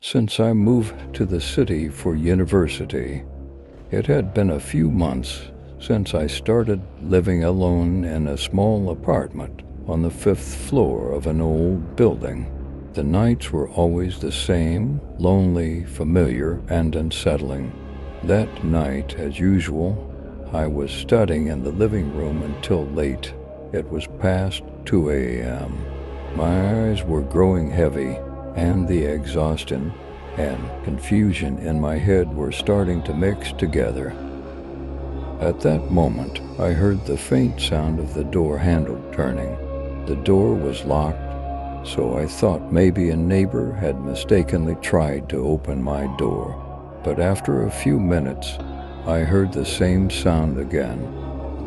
Since I moved to the city for university, it had been a few months since I started living alone in a small apartment on the fifth floor of an old building. The nights were always the same, lonely, familiar, and unsettling. That night, as usual, I was studying in the living room until late. It was past 2 a.m. My eyes were growing heavy, and the exhaustion and confusion in my head were starting to mix together. At that moment, I heard the faint sound of the door handle turning. The door was locked, so I thought maybe a neighbor had mistakenly tried to open my door. But after a few minutes, I heard the same sound again.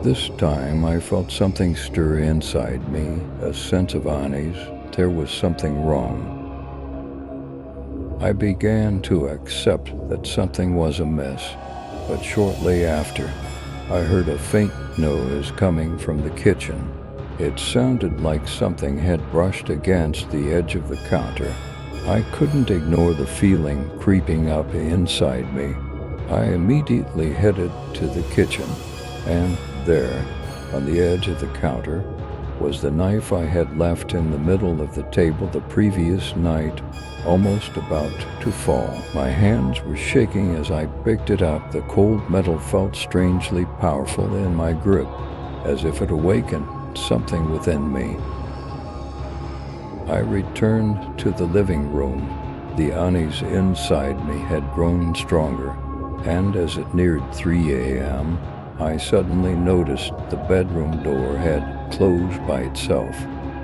This time I felt something stir inside me, a sense of unease. There was something wrong. I began to accept that something was amiss, but shortly after, I heard a faint noise coming from the kitchen. It sounded like something had brushed against the edge of the counter. I couldn't ignore the feeling creeping up inside me. I immediately headed to the kitchen, and there, on the edge of the counter, was the knife I had left in the middle of the table the previous night, almost about to fall. My hands were shaking as I picked it up. The cold metal felt strangely powerful in my grip, as if it awakened something within me. I returned to the living room. The unease inside me had grown stronger, and as it neared 3 a.m., I suddenly noticed the bedroom door had closed by itself.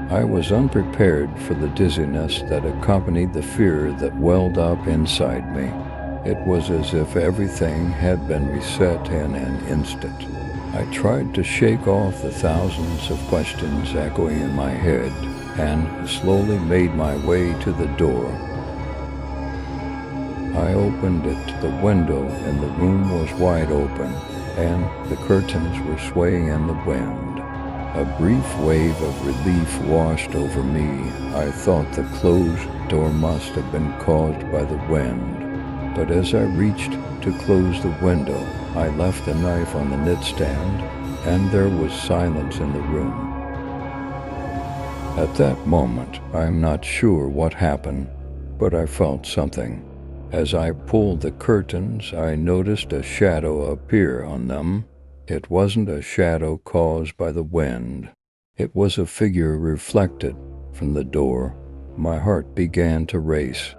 I was unprepared for the dizziness that accompanied the fear that welled up inside me. It was as if everything had been reset in an instant. I tried to shake off the thousands of questions echoing in my head and slowly made my way to the door. I opened it to the window, and the room was wide open, and the curtains were swaying in the wind. A brief wave of relief washed over me. I thought the closed door must have been caused by the wind. But as I reached to close the window, I left the knife on the nightstand, and there was silence in the room. At that moment, I'm not sure what happened, but I felt something. As I pulled the curtains, I noticed a shadow appear on them. It wasn't a shadow caused by the wind. It was a figure reflected from the door. My heart began to race.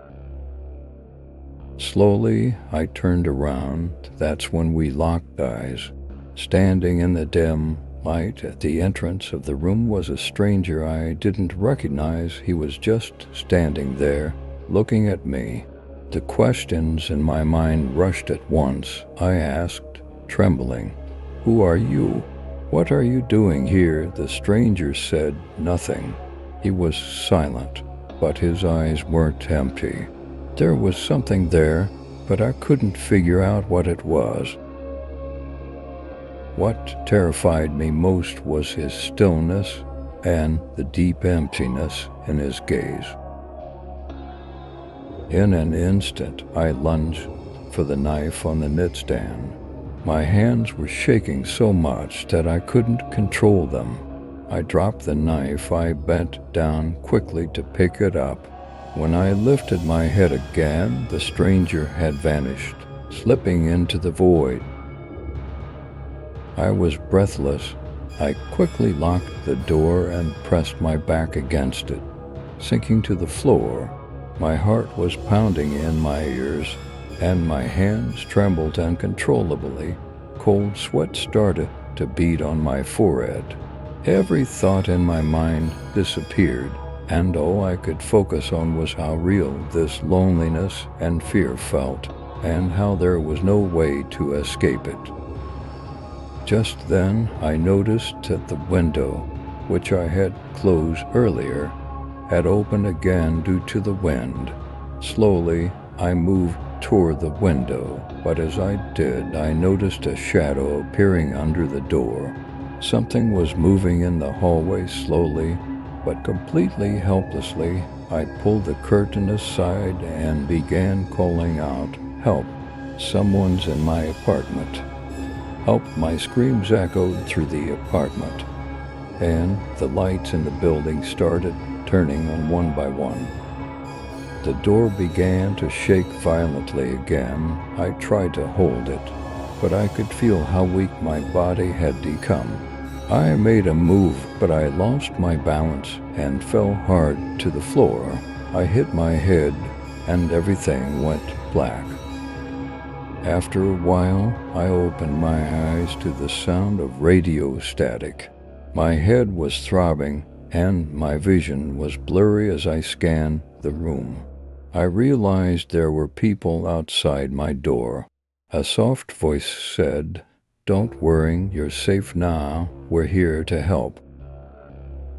Slowly, I turned around. That's when we locked eyes. Standing in the dim light at the entrance of the room was a stranger I didn't recognize. He was just standing there, looking at me. The questions in my mind rushed at once. I asked, trembling, "Who are you? What are you doing here?" The stranger said nothing. He was silent, but his eyes weren't empty. There was something there, but I couldn't figure out what it was. What terrified me most was his stillness and the deep emptiness in his gaze. In an instant, I lunged for the knife on the nightstand. My hands were shaking so much that I couldn't control them. I dropped the knife. I bent down quickly to pick it up. When I lifted my head again, the stranger had vanished, slipping into the void. I was breathless. I quickly locked the door and pressed my back against it. Sinking to the floor, my heart was pounding in my ears, and my hands trembled uncontrollably. Cold sweat started to bead on my forehead. Every thought in my mind disappeared, and all I could focus on was how real this loneliness and fear felt, and how there was no way to escape it. Just then, I noticed that the window, which I had closed earlier, had opened again due to the wind. Slowly, I moved toward the window, but as I did, I noticed a shadow appearing under the door. Something was moving in the hallway slowly, but completely helplessly. I pulled the curtain aside and began calling out, "Help! Someone's in my apartment." Help! My screams echoed through the apartment, and the lights in the building started turning on one by one. The door began to shake violently again. I tried to hold it, but I could feel how weak my body had become. I made a move, but I lost my balance and fell hard to the floor. I hit my head, and everything went black. After a while, I opened my eyes to the sound of radio static. My head was throbbing, and my vision was blurry as I scanned the room. I realized there were people outside my door. A soft voice said, "Don't worry, you're safe now. We're here to help."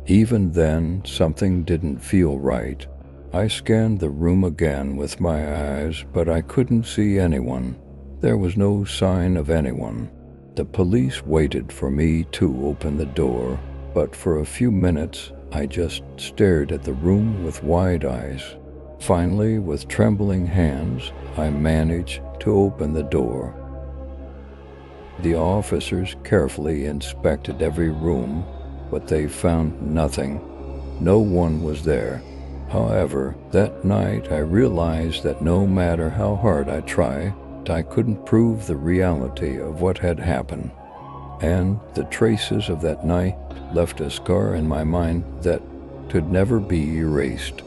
Even then, something didn't feel right. I scanned the room again with my eyes, but I couldn't see anyone. There was no sign of anyone. The police waited for me to open the door, but for a few minutes, I just stared at the room with wide eyes. Finally, with trembling hands, I managed to open the door. The officers carefully inspected every room, but they found nothing. No one was there. However, that night I realized that no matter how hard I tried, I couldn't prove the reality of what had happened. And the traces of that night left a scar in my mind that could never be erased.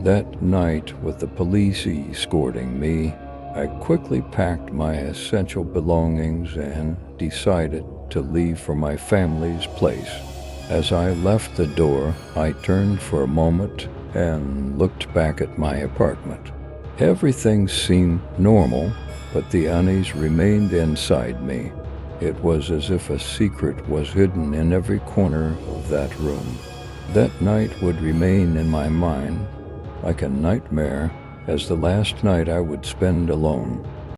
That night, with the police escorting me, I quickly packed my essential belongings and decided to leave for my family's place. As I left the door, I turned for a moment and looked back at my apartment. Everything seemed normal, but the unease remained inside me. It was as if a secret was hidden in every corner of that room. That night would remain in my mind like a nightmare as the last night I would spend alone.